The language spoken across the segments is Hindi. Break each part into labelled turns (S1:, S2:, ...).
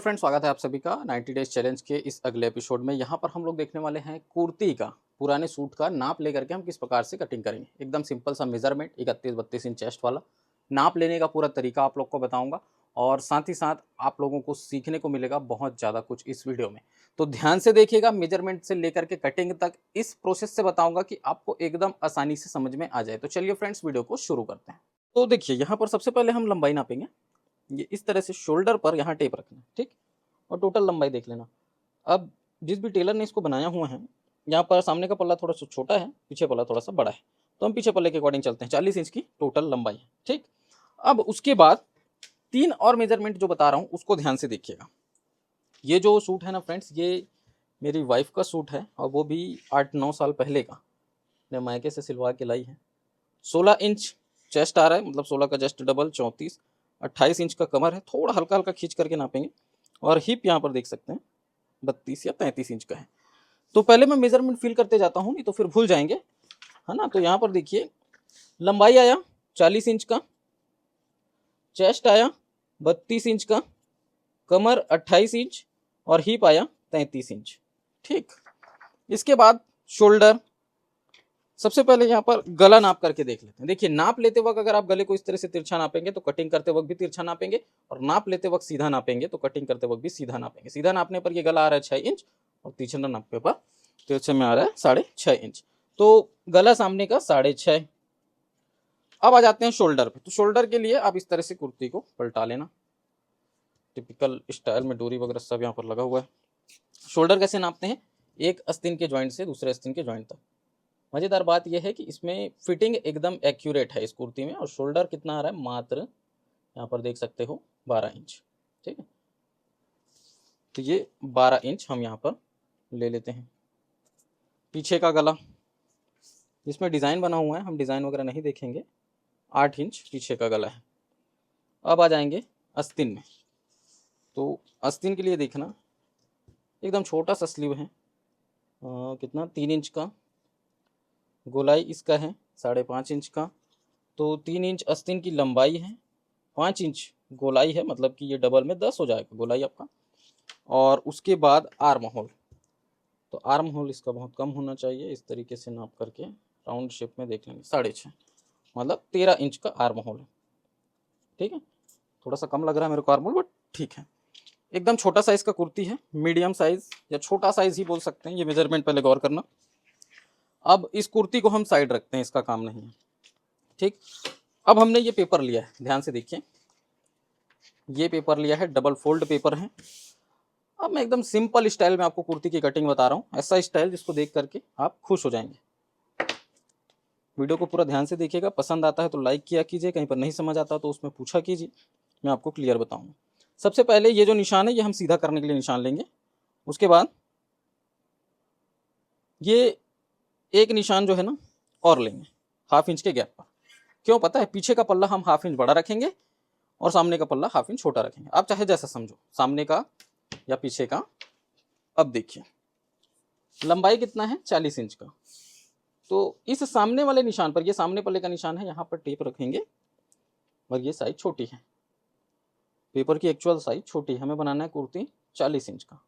S1: तो फ्रेंड्स, स्वागत है आप सभी का 90 डेज चैलेंज के इस अगले एपिसोड में। यहाँ पर हम लोग देखने वाले हैं कुर्ती का, पुराने सूट का नाप लेकर के हम किस प्रकार से कटिंग करेंगे। एकदम सिंपल सा मेजरमेंट 31-32 इंच चेस्ट वाला नाप लेने का पूरा तरीका आप लोग को बताऊंगा, और साथ ही साथ आप लोगों को सीखने को मिलेगा बहुत ज़्यादा कुछ इस वीडियो में। तो ध्यान से देखिएगा, मेजरमेंट से लेकर के कटिंग तक इस प्रोसेस से बताऊंगा कि आपको एकदम आसानी से समझ में आ जाए। तो चलिए फ्रेंड्स, वीडियो को शुरू करते हैं। तो देखिए, यहाँ पर सबसे पहले हम लंबाई नापेंगे। ये इस तरह से शोल्डर पर यहाँ टेप रखना, ठीक, और टोटल लंबाई देख लेना। अब जिस भी टेलर ने इसको बनाया हुआ है, यहाँ पर सामने का पल्ला थोड़ा सा छोटा है, पीछे पल्ला थोड़ा सा बड़ा है, तो हम पीछे पल्ले के अकॉर्डिंग चलते हैं। 40 इंच की टोटल लंबाई है, ठीक। अब उसके बाद 3 और मेजरमेंट जो बता रहा हूँ उसको ध्यान से देखिएगा। ये जो सूट है ना फ्रेंड्स, ये मेरी वाइफ का सूट है, और वो भी 8-9 साल पहले का, मैं मायके से सिलवा के लाई है। 16 इंच चेस्ट आ रहा है, मतलब 16 का जस्ट डबल 34। 28 इंच का कमर है, थोड़ा हल्का हल्का खींच करके नापेंगे। और हिप यहाँ पर देख सकते हैं 32 या 33 इंच का है। तो पहले मैं मेजरमेंट फिल करते जाता हूँ, नहीं तो फिर भूल जाएंगे, है ना। तो यहाँ पर देखिए, लंबाई आया 40 इंच का, चेस्ट आया 32 इंच का, कमर 28 इंच और हिप आया 33 इंच, ठीक। इसके बाद शोल्डर। सबसे पहले यहाँ पर गला नाप करके देख लेते हैं। देखिए, नाप लेते वक्त अगर आप गले को इस तरह से तिरछा नापेंगे तो कटिंग करते वक्त भी तिरछा नापेंगे, और नाप लेते वक्त सीधा नापेंगे तो कटिंग करते वक्त भी सीधा नापेंगे। सीधा नापने पर ये गला आ रहा है 6 इंच, और तिरछा नापने पर तिरछे में आ रहा है 6.5 इंच। तो गला सामने का 6.5। अब आ जाते हैं शोल्डर पे। तो शोल्डर के लिए आप इस तरह से कुर्ती को पलटा लेना, टिपिकल स्टाइल में डोरी वगैरह सब यहाँ पर लगा हुआ है। शोल्डर कैसे नापते हैं? एक आस्तीन के जॉइंट से दूसरे आस्तीन के जॉइंट तक। मज़ेदार बात यह है कि इसमें फिटिंग एकदम एक्यूरेट है इस कुर्ती में। और शोल्डर कितना आ रहा है? मात्र यहाँ पर देख सकते हो 12 इंच, ठीक है। तो ये 12 इंच हम यहाँ पर ले लेते हैं। पीछे का गला, इसमें डिज़ाइन बना हुआ है, हम डिज़ाइन वगैरह नहीं देखेंगे। 8 इंच पीछे का गला है। अब आ जाएंगे आस्तीन में। तो आस्तीन के लिए देखना, एकदम छोटा सा स्लीव है, कितना 3 इंच का। गोलाई इसका है 5.5 इंच का। तो 3 इंच आस्तीन की लंबाई है, 5 इंच गोलाई है, मतलब कि ये डबल में 10 हो जाएगा गोलाई आपका। और उसके बाद आर्म होल। तो आर्म होल इसका बहुत कम होना चाहिए। इस तरीके से नाप करके राउंड शेप में देख लेंगे, 6.5, मतलब 13 इंच का आर्म होल है, ठीक है। थोड़ा सा कम लग रहा है मेरे को आर्म होल, बट ठीक है। एकदम छोटा साइज का कुर्ती है, मीडियम साइज या छोटा साइज ही बोल सकते हैं। ये मेजरमेंट पहले गौर करना। अब इस कुर्ती को हम साइड रखते हैं, इसका काम नहीं है, ठीक। अब हमने ये पेपर लिया है, ध्यान से देखिए, ये पेपर लिया है, डबल फोल्ड पेपर है। अब मैं एकदम सिंपल स्टाइल में आपको कुर्ती की कटिंग बता रहा हूँ, ऐसा स्टाइल जिसको देख करके आप खुश हो जाएंगे। वीडियो को पूरा ध्यान से देखिएगा। पसंद आता है तो लाइक किया कीजिए, कहीं पर नहीं समझ आता तो उसमें पूछा कीजिए, मैं आपको क्लियर बताऊंगा। सबसे पहले ये जो निशान है, ये हम सीधा करने के लिए निशान लेंगे। उसके बाद ये एक निशान जो है ना और लेंगे, 1/2 इंच के गैप पर। क्यों पता है? पीछे का पल्ला हम 1/2 इंच बड़ा रखेंगे और सामने का पल्ला 1/2 इंच छोटा रखेंगे। आप चाहे जैसा समझो, सामने का या पीछे का। अब देखिए, लंबाई कितना है? 40 इंच का। तो इस सामने वाले निशान पर, ये सामने पल्ले का निशान है, यहाँ पर टेप रखेंगे, और ये साइज छोटी है, पेपर की एक्चुअल साइज छोटी है। हमें बनाना है कुर्ती 40 इंच का।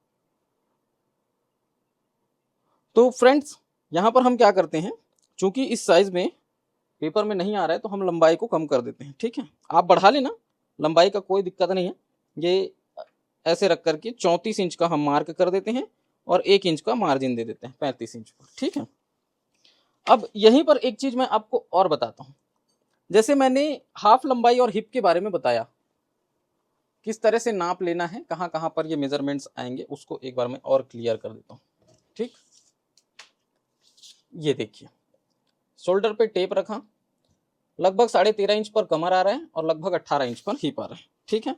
S1: तो फ्रेंड्स, यहाँ पर हम क्या करते हैं, चूंकि इस साइज में पेपर में नहीं आ रहा है, तो हम लंबाई को कम कर देते हैं, ठीक है। आप बढ़ा लेना, लंबाई का कोई दिक्कत नहीं है। ये ऐसे रख करके 34 इंच का हम मार्क कर देते हैं, और 1 इंच का मार्जिन दे देते हैं 35 इंच पर, ठीक है। अब यहीं पर एक चीज मैं आपको और बताता हूं। जैसे मैंने हाफ लंबाई और हिप के बारे में बताया, किस तरह से नाप लेना है, कहां कहां पर ये मेजरमेंट्स आएंगे, उसको एक बार मैं और क्लियर कर देता हूं, ठीक। ये देखिए, शोल्डर पे टेप रखा, लगभग 13.5 इंच पर कमर आ रहा है, और लगभग 18 इंच पर हिप आ रहा है, ठीक है।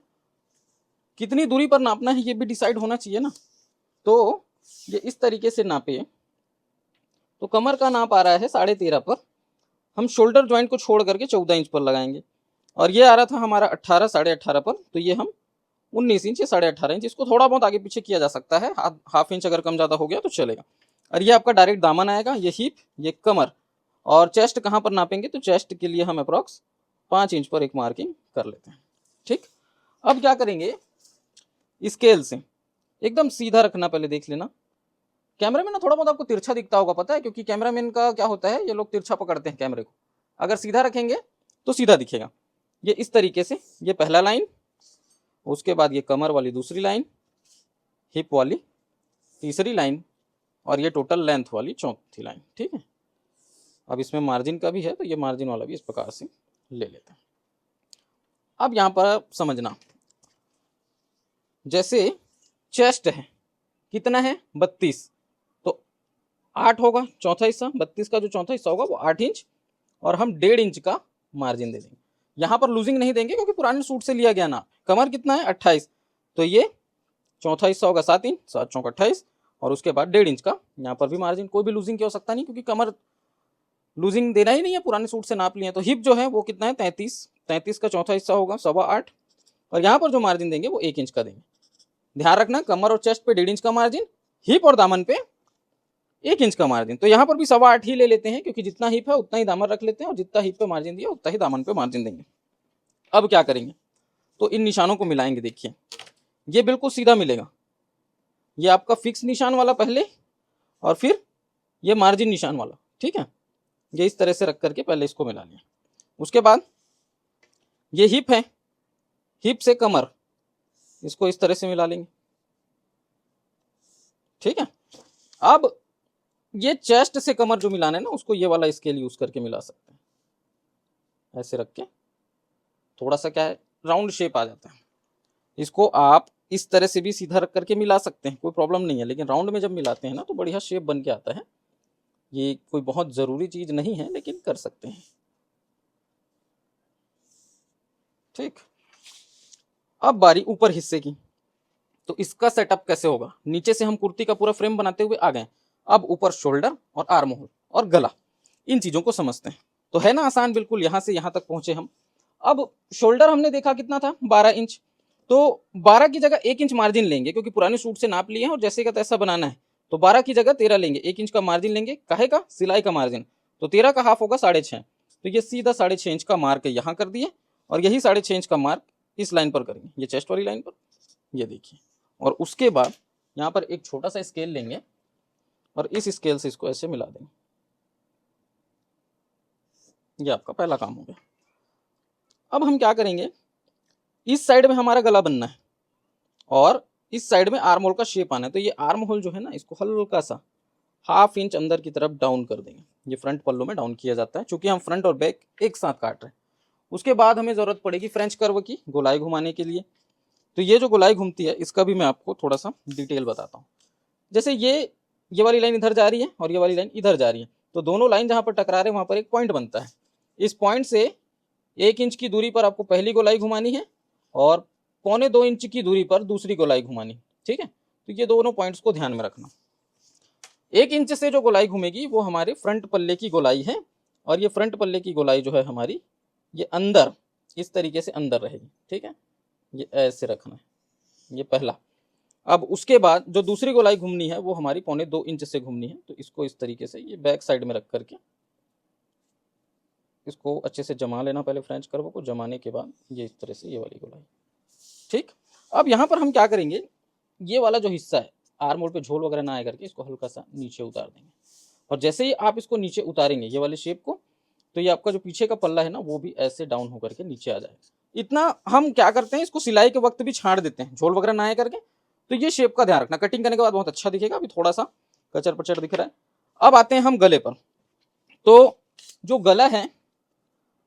S1: कितनी दूरी पर नापना है ये भी डिसाइड होना चाहिए ना। तो ये इस तरीके से नापे, तो कमर का नाप आ रहा है 13.5 पर, हम शोल्डर जॉइंट को छोड़ करके 14 इंच पर लगाएंगे। और ये आ रहा था हमारा 18, 18.5 पर, तो ये हम 19 इंच या 18.5 इंच, इसको थोड़ा बहुत आगे पीछे किया जा सकता है, 1/2 इंच अगर कम ज़्यादा हो गया तो चलेगा। और ये आपका डायरेक्ट दामन आएगा, ये हिप, ये कमर। और चेस्ट कहाँ पर नापेंगे? तो चेस्ट के लिए हम अप्रॉक्स 5 इंच पर एक मार्किंग कर लेते हैं, ठीक। अब क्या करेंगे, स्केल से एकदम सीधा रखना, पहले देख लेना। कैमरे में ना थोड़ा बहुत आपको तिरछा दिखता होगा, पता है, क्योंकि कैमरामैन का क्या होता है, ये लोग तिरछा पकड़ते हैं कैमरे को। अगर सीधा रखेंगे तो सीधा दिखेगा। ये इस तरीके से, ये पहला लाइन, उसके बाद ये कमर वाली दूसरी लाइन, हिप वाली तीसरी लाइन, और ये टोटल लेंथ वाली चौथी लाइन। ठीक है, अब इसमें मार्जिन का भी है, तो ये मार्जिन वाला भी इस प्रकार से ले लेते हैं। अब यहाँ पर समझना, जैसे चेस्ट है, कितना है 32, तो 8 होगा चौथा हिस्सा, 32 का जो चौथा हिस्सा होगा वो 8 इंच, और हम 1.5 इंच का मार्जिन दे देंगे। यहाँ पर लूजिंग नहीं देंगे क्योंकि पुराने सूट से लिया गया ना। कमर कितना है 28, तो ये चौथा हिस्सा होगा 7 इंच, 7 चौक 28, और उसके बाद 1.5 इंच का यहाँ पर भी मार्जिन। कोई भी लूजिंग की आवश्यकता नहीं, क्योंकि कमर लूजिंग देना ही नहीं है, पुराने सूट से नाप लिए। तो हिप जो है वो कितना है 33, 33 का चौथा हिस्सा होगा 8.25, और यहाँ पर जो मार्जिन देंगे वो 1 इंच का देंगे। ध्यान रखना, कमर और चेस्ट पे 1.5 इंच का मार्जिन, हिप और दामन पे 1 इंच का मार्जिन। तो यहाँ पर भी 8.25 ही ले लेते हैं, क्योंकि जितना हिप है उतना ही दामन रख लेते हैं, और जितना हिप पे मार्जिन दिया उतना ही दामन पे मार्जिन देंगे। अब क्या करेंगे, तो इन निशानों को मिलाएंगे। देखिए ये बिल्कुल सीधा मिलेगा, ये आपका फिक्स निशान वाला पहले, और फिर ये मार्जिन निशान वाला। ठीक है, ये इस तरह से रख करके पहले इसको मिला लिया। उसके बाद ये हिप है, हिप से कमर, इसको इस तरह से मिला लेंगे। ठीक है, अब ये चेस्ट से कमर जो मिलाना है ना, उसको ये वाला स्केल यूज करके मिला सकते हैं। ऐसे रख के थोड़ा सा क्या है, राउंड शेप आ जाता है। इसको आप इस तरह से भी सीधा रख करके मिला सकते हैं, कोई प्रॉब्लम नहीं है, लेकिन राउंड में जब मिलाते हैं ना तो बढ़िया शेप बन के आता है। ये कोई बहुत ज़रूरी चीज़ नहीं है, लेकिन कर सकते हैं। ठीक, अब बारी ऊपर हिस्से की। तो इसका सेटअप कैसे होगा, नीचे से हम कुर्ती का पूरा फ्रेम बनाते हुए आ गए। अब ऊपर शोल्डर और आर्म होल और गला, इन चीज़ों को समझते हैं। तो है ना आसान, बिल्कुल यहाँ से यहाँ तक पहुँचे हम। अब शोल्डर हमने देखा कितना था 12 इंच, तो 12 की जगह 1 इंच मार्जिन लेंगे, क्योंकि पुराने सूट से नाप लिए हैं और जैसे का तैसा बनाना है। तो 12 की जगह 13 लेंगे, 1 इंच का मार्जिन लेंगे। काहे का, सिलाई का मार्जिन। तो 13 का हाफ होगा 6.5, तो ये सीधा 6.5 इंच का मार्क यहाँ कर दिए, और यही 6.5 इंच का मार्क इस लाइन पर करेंगे, ये चेस्ट वाली लाइन पर। ये देखिए, और उसके बाद यहाँ पर एक छोटा सा स्केल लेंगे, और इस स्केल से इसको ऐसे मिला देंगे। ये आपका पहला काम हो गया। अब हम क्या करेंगे, इस साइड में हमारा गला बनना है, और इस साइड में आर्म होल का शेप आना है। तो ये आर्म होल जो है ना, इसको हल्का सा 1/2 इंच अंदर की तरफ डाउन कर देंगे। ये फ्रंट पल्लू में डाउन किया जाता है, चूंकि हम फ्रंट और बैक एक साथ काट रहे हैं। उसके बाद हमें ज़रूरत पड़ेगी फ्रेंच कर्व की, गोलाई घुमाने के लिए। तो ये जो गोलाई घूमती है, इसका भी मैं आपको थोड़ा सा डिटेल बताता हूँ। जैसे ये वाली लाइन इधर जा रही है और ये वाली लाइन इधर जा रही है, तो दोनों लाइन जहाँ पर टकरा रहे हैं वहाँ पर एक पॉइंट बनता है। इस पॉइंट से 1 इंच की दूरी पर आपको पहली गोलाई घुमानी है, और 1.25 इंच की दूरी पर दूसरी गोलाई घुमानी। ठीक है, तो ये दोनों पॉइंट्स को ध्यान में रखना। 1 इंच से जो गोलाई घूमेगी वो हमारे फ्रंट पल्ले की गोलाई है, और ये फ्रंट पल्ले की गोलाई जो है हमारी, ये अंदर इस तरीके से अंदर रहेगी। ठीक है, ये ऐसे रखना है, ये पहला। अब उसके बाद जो दूसरी गोलाई घूमनी है वो हमारी 1.25 इंच से घूमनी है। तो इसको इस तरीके से ये बैक साइड में रख करके इसको अच्छे से जमा लेना। पहले फ्रेंच कर्व को जमाने के बाद ये इस तरह से ये वाली गोलाई। ठीक, अब यहाँ पर हम क्या करेंगे, ये वाला जो हिस्सा है आर्म होल पे झोल वगैरह ना आए करके इसको हल्का सा नीचे उतार देंगे। और जैसे ही आप इसको नीचे उतारेंगे ये वाले शेप को, तो ये आपका जो पीछे का पल्ला है ना, वो भी ऐसे डाउन होकर के नीचे आ जाएगा। इतना हम क्या करते हैं, इसको सिलाई के वक्त भी छाड़ देते हैं, झोल वगैरह ना आए करके। तो ये शेप का ध्यान रखना, कटिंग करने के बाद बहुत अच्छा दिखेगा। अभी थोड़ा सा कचर पचर दिख रहा है। अब आते हैं हम गले पर। तो जो गला है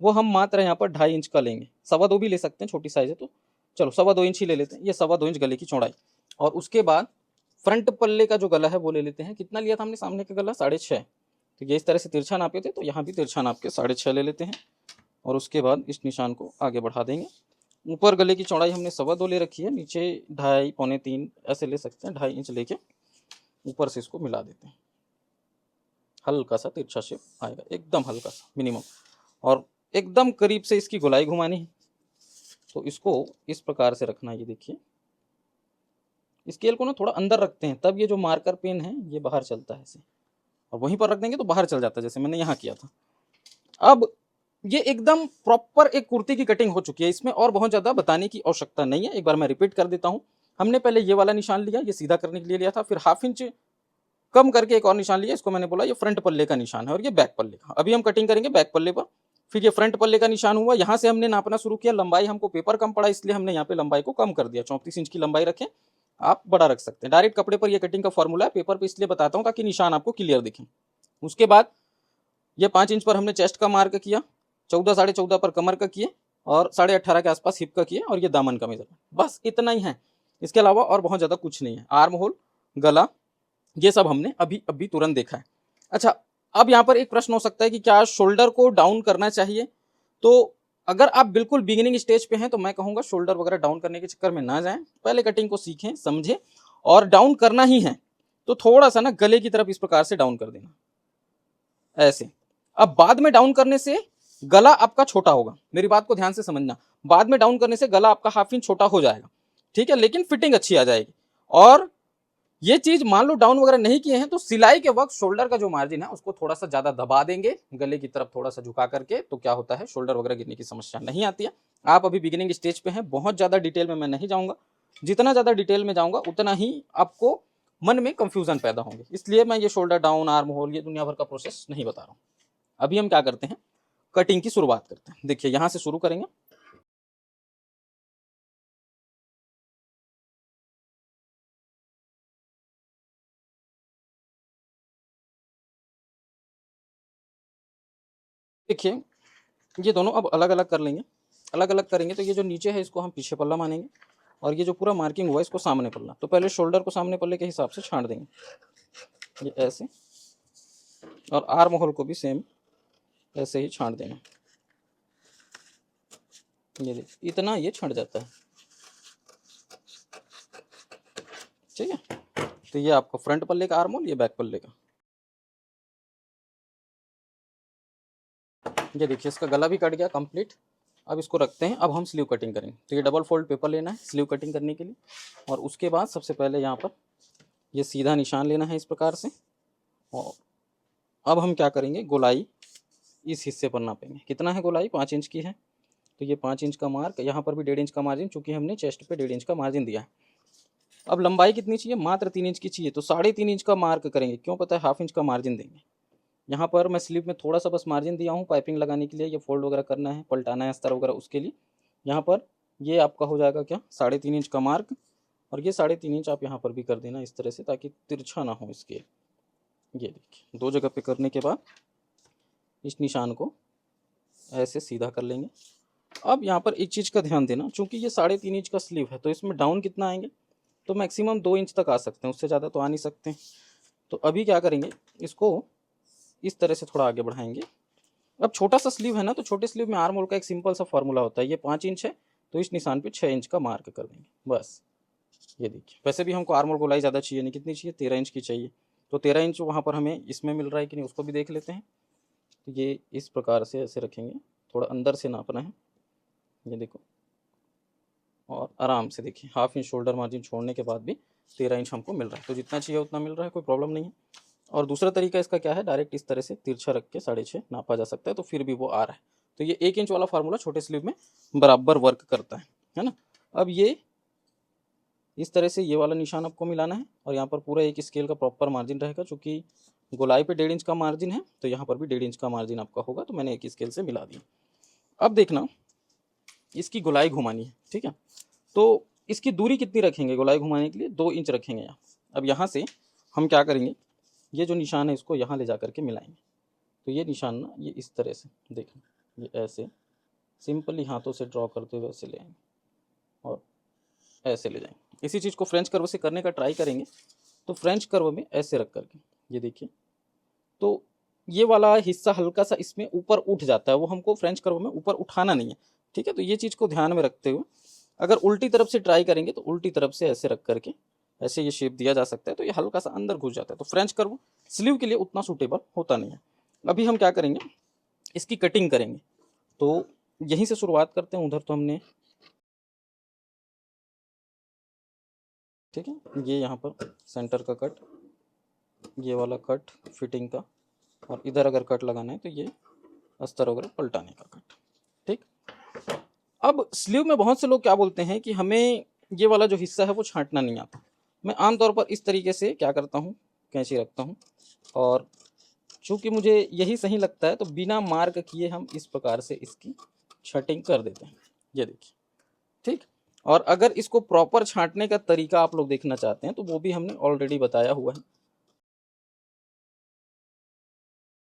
S1: वो हम मात्र यहाँ पर 2.5 इंच का लेंगे, 2.25 भी ले सकते हैं, छोटी साइज है तो चलो 2.25 इंच ही ले लेते हैं। ये 2.25 इंच गले की चौड़ाई। और उसके बाद फ्रंट पल्ले का जो गला है वो ले लेते हैं। कितना लिया था हमने सामने का गला, 6.5। तो ये इस तरह से तिरछा नापे थे, तो यहाँ भी तिरछा नाप के 6.5 ले लेते हैं। और उसके बाद इस निशान को आगे बढ़ा देंगे। ऊपर गले की चौड़ाई हमने 2.25 ले रखी है, नीचे 2.5 पौने 3 ऐसे ले सकते हैं। 2.5 इंच लेके ऊपर से इसको मिला देते हैं। हल्का सा तिरछा शेप आएगा, एकदम हल्का सा मिनिमम, और एकदम करीब से इसकी गोलाई घुमानी है। तो इसको इस प्रकार से रखना है। ये देखिए, स्केल को ना थोड़ा अंदर रखते हैं, तब ये जो मार्कर पेन है ये बाहर चलता है ऐसे, और वहीं पर रख देंगे तो बाहर चल जाता है, जैसे मैंने यहाँ किया था। अब ये एकदम प्रॉपर एक कुर्ती की कटिंग हो चुकी है, इसमें और बहुत ज़्यादा बताने की आवश्यकता नहीं है। एक बार मैं रिपीट कर देता हूँ। हमने पहले ये वाला निशान लिया, ये सीधा करने के लिए लिया था, फिर हाफ इंच कम करके एक और निशान लिया, इसको मैंने बोला ये फ्रंट पल्ले का निशान है और ये बैक पल्ले का। अभी हम कटिंग करेंगे बैक पल्ले पर। फिर ये फ्रंट पल्ले का निशान हुआ, यहाँ से हमने नापना शुरू किया। लंबाई हमको पेपर कम पड़ा इसलिए हमने यहाँ पे लंबाई को कम कर दिया, 34 इंच की लंबाई रखें, आप बड़ा रख सकते हैं। डायरेक्ट कपड़े पर ये कटिंग का फॉर्मूला है, पेपर पर इसलिए बताता हूँ ताकि निशान आपको क्लियर दिखे। उसके बाद ये 5 इंच पर हमने चेस्ट का मार्क किया, 14 साढ़े 14 पर कमर का किए और 18.5 के आसपास हिप का किए और ये दामन का मेजरमेंट, बस इतना ही है। इसके अलावा और बहुत ज़्यादा कुछ नहीं है। आर्म होल, गला, ये सब हमने अभी अभी तुरंत देखा है। अच्छा, अब यहाँ पर एक प्रश्न हो सकता है कि क्या शोल्डर को डाउन करना चाहिए? तो अगर आप बिल्कुल बिगिनिंग स्टेज पे हैं तो मैं कहूँगा शोल्डर वगैरह डाउन करने के चक्कर में ना जाएं, पहले कटिंग को सीखें समझें, और डाउन करना ही है तो थोड़ा सा ना गले की तरफ इस प्रकार से डाउन कर देना, ऐसे। अब बाद में डाउन करने से गला आपका छोटा होगा, मेरी बात को ध्यान से समझना। बाद में डाउन करने से गला आपका हाफ इंच छोटा हो जाएगा, ठीक है, लेकिन फिटिंग अच्छी आ जाएगी। और ये चीज मान लो डाउन वगैरह नहीं किए हैं तो सिलाई के वक्त शोल्डर का जो मार्जिन है उसको थोड़ा सा ज्यादा दबा देंगे, गले की तरफ थोड़ा सा झुका करके, तो क्या होता है शोल्डर वगैरह गिरने की समस्या नहीं आती है। आप अभी बिगिनिंग स्टेज पे हैं, बहुत ज्यादा डिटेल में मैं नहीं जाऊंगा, जितना ज्यादा डिटेल में जाऊंगा उतना ही आपको मन में कंफ्यूजन पैदा होंगे, इसलिए मैं ये शोल्डर डाउन, आर्म होल, ये दुनिया भर का प्रोसेस नहीं बता रहा हूँ। अभी हम क्या करते हैं, कटिंग की शुरुआत करते हैं। देखिए यहां से शुरू करेंगे। देखिए ये दोनों अब अलग अलग कर लेंगे। अलग अलग करेंगे तो ये जो नीचे है इसको हम पीछे पल्ला मानेंगे और ये जो पूरा मार्किंग हुआ इसको सामने पल्ला। तो पहले शोल्डर को सामने पल्ले के हिसाब से छांट देंगे, ये ऐसे, और आर्म होल को भी सेम ऐसे ही छांट देना। ये देखिए इतना ये छंट जाता है, ठीक है। तो ये आपका फ्रंट पल्ले का आर्म होल, ये बैक पल्ले का। ये देखिए इसका गला भी कट गया कंप्लीट। अब इसको रखते हैं, अब हम स्लीव कटिंग करेंगे। तो ये डबल फोल्ड पेपर लेना है स्लीव कटिंग करने के लिए, और उसके बाद सबसे पहले यहाँ पर ये सीधा निशान लेना है इस प्रकार से। और अब हम क्या करेंगे, गोलाई इस हिस्से पर नापेंगे। कितना है गोलाई, 5 इंच की है, तो ये 5 इंच का मार्क, यहाँ पर भी 1.5 इंच का मार्जिन, चूँकि हमने चेस्ट पे 1.5 इंच का मार्जिन दिया है। अब लंबाई कितनी चाहिए, मात्र 3 इंच की चाहिए, तो 3.5 इंच का मार्क करेंगे। क्यों पता है, हाफ इंच का मार्जिन देंगे। यहाँ पर मैं स्लीव में थोड़ा सा बस मार्जिन दिया हूँ पाइपिंग लगाने के लिए, ये फोल्ड वगैरह करना है, पलटाना है अस्तर वगैरह, उसके लिए। यहाँ पर ये आपका हो जाएगा क्या, 3.5 इंच का मार्क, और ये 3.5 इंच आप यहाँ पर भी कर देना इस तरह से, ताकि तिरछा ना हो स्केल। ये देखिए 2 जगह पे करने के बाद इस निशान को ऐसे सीधा कर लेंगे। अब यहाँ पर एक चीज़ का ध्यान देना, चूँकि ये 3.5 इंच का स्लीव है तो इसमें डाउन कितना आएंगे, तो मैक्सिमम 2 इंच तक आ सकते हैं, उससे ज़्यादा तो आ नहीं सकते। तो अभी क्या करेंगे, इसको इस तरह से थोड़ा आगे बढ़ाएंगे। अब छोटा सा स्लीव है ना, तो छोटे स्लीव में आर्म होल का एक सिंपल सा फॉर्मूला होता है, ये 5 इंच है तो इस निशान पे 6 इंच का मार्क कर देंगे बस। ये देखिए, वैसे भी हमको आर्म होल गोलाई ज़्यादा चाहिए नहीं, कितनी चाहिए, 13 इंच की चाहिए। तो 13 इंच वहाँ पर हमें इसमें मिल रहा है कि नहीं, उसको भी देख लेते हैं। तो ये इस प्रकार से ऐसे रखेंगे, थोड़ा अंदर से नापना है, ये देखो, और आराम से देखिए हाफ इंच शोल्डर मार्जिन छोड़ने के बाद भी 13 इंच हमको मिल रहा है, तो जितना चाहिए उतना मिल रहा है, कोई प्रॉब्लम नहीं है। और दूसरा तरीका इसका क्या है, डायरेक्ट इस तरह से तिरछा रख के 6.5 नापा जा सकता है, तो फिर भी वो आ रहा है। तो ये 1 इंच वाला फार्मूला छोटे स्लीव में बराबर वर्क करता है ना। अब ये इस तरह से ये वाला निशान आपको मिलाना है, और यहाँ पर पूरा एक स्केल का प्रॉपर मार्जिन रहेगा, चूँकि गोलाई पे 1.5 इंच का मार्जिन है तो यहाँ पर भी 1.5 इंच का मार्जिन आपका होगा, तो मैंने एक स्केल से मिला दिया। अब देखना इसकी गोलाई घुमानी है, ठीक है। तो इसकी दूरी कितनी रखेंगे गोलाई घुमाने के लिए, 2 इंच रखेंगे यहाँ। अब यहाँ से हम क्या करेंगे, ये जो निशान है इसको यहाँ ले जा करके मिलाएंगे। तो ये निशान ना ये इस तरह से देखना, ये ऐसे सिंपली हाथों से ड्रॉ करते हुए ऐसे ले आएंगे और ऐसे ले जाएंगे। इसी चीज़ को फ्रेंच कर्व से करने का ट्राई करेंगे, तो फ्रेंच कर्व में ऐसे रख करके ये देखिए, तो ये वाला हिस्सा हल्का सा इसमें ऊपर उठ जाता है, वो हमको फ्रेंच कर्व में ऊपर उठाना नहीं है, ठीक है। तो ये चीज़ को ध्यान में रखते हुए अगर उल्टी तरफ से ट्राई करेंगे तो उल्टी तरफ से ऐसे रख करके ऐसे ये शेप दिया जा सकता है, तो ये हल्का सा अंदर घुस जाता है। तो फ्रेंच कर्व स्लीव के लिए उतना सूटेबल होता नहीं है। अभी हम क्या करेंगे, इसकी कटिंग करेंगे, तो यहीं से शुरुआत करते हैं। उधर तो हमने, ठीक है, ये यहाँ पर सेंटर का कट, ये वाला कट फिटिंग का, और इधर अगर कट लगाना है तो ये अस्तर वगैरह पलटाने का कट, ठीक। अब स्लीव में बहुत से लोग क्या बोलते हैं कि हमें ये वाला जो हिस्सा है वो छांटना नहीं आता। मैं आमतौर पर इस तरीके से क्या करता हूँ, कैंची रखता हूँ और चूँकि मुझे यही सही लगता है तो बिना मार्क किए हम इस प्रकार से इसकी छटिंग कर देते हैं। ये देखिए, ठीक। और अगर इसको प्रॉपर छांटने का तरीका आप लोग देखना चाहते हैं तो वो भी हमने ऑलरेडी बताया हुआ है।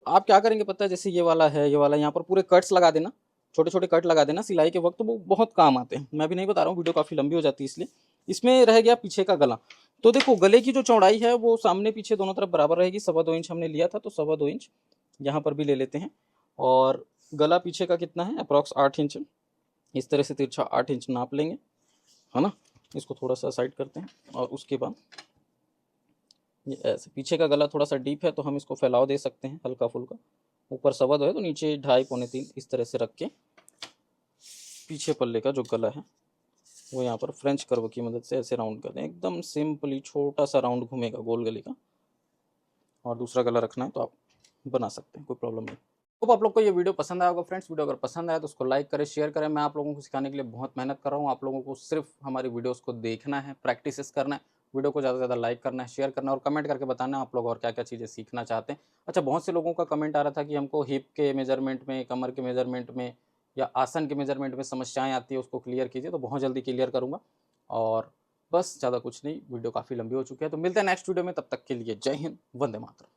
S1: आप क्या करेंगे पता है, जैसे ये वाला है, ये वाला, यहाँ पर पूरे कट्स लगा देना, छोटे छोटे कट लगा देना सिलाई के वक्त, तो वो बहुत काम आते हैं। मैं भी नहीं बता रहा हूँ, वीडियो काफ़ी लंबी हो जाती है इसलिए। इसमें रह गया पीछे का गला। तो देखो गले की जो चौड़ाई है वो सामने पीछे दोनों तरफ बराबर रहेगी। 2.25 इंच हमने लिया था, तो 2.25 इंच यहाँ पर भी ले लेते हैं। और गला पीछे का कितना है, अप्रॉक्स 8 इंच। इस तरह से तिरछा 8 इंच नाप लेंगे, है ना। इसको थोड़ा सा साइड करते हैं और उसके बाद ये ऐसे पीछे का गला थोड़ा सा डीप है तो हम इसको फैलाव दे सकते हैं हल्का फुल्का। ऊपर 2.25 है तो नीचे 2.5 पौने 3 इस तरह से रख के पीछे पल्ले का जो गला है वो यहाँ पर फ्रेंच कर्व की मदद से ऐसे राउंड कर दें। एकदम सिंपली छोटा सा राउंड घूमेगा गोल गले का। और दूसरा गला रखना है तो आप बना सकते हैं, कोई प्रॉब्लम नहीं। होप आप लोग को ये वीडियो पसंद आया होगा फ्रेंड्स। वीडियो अगर पसंद आया तो उसको लाइक करें, शेयर करें। मैं आप लोगों को सिखाने के लिए बहुत मेहनत कर रहा हूँ। आप लोगों को सिर्फ हमारी वीडियोस को देखना है, प्रैक्टिस करना है, वीडियो को ज़्यादा से ज़्यादा लाइक करना है, शेयर करना है और कमेंट करके बताना है आप लोग और क्या क्या चीज़ें सीखना चाहते हैं। अच्छा, बहुत से लोगों का कमेंट आ रहा था कि हमको हिप के मेजरमेंट में, कमर के मेजरमेंट में या आसन के मेजरमेंट में समस्याएं आती है, उसको क्लियर कीजिए। तो बहुत जल्दी क्लियर करूँगा। और बस ज़्यादा कुछ नहीं, वीडियो काफ़ी लंबी हो चुकी है। तो मिलते हैं नेक्स्ट वीडियो में, तब तक के लिए जय हिंद, वंदे मातरम।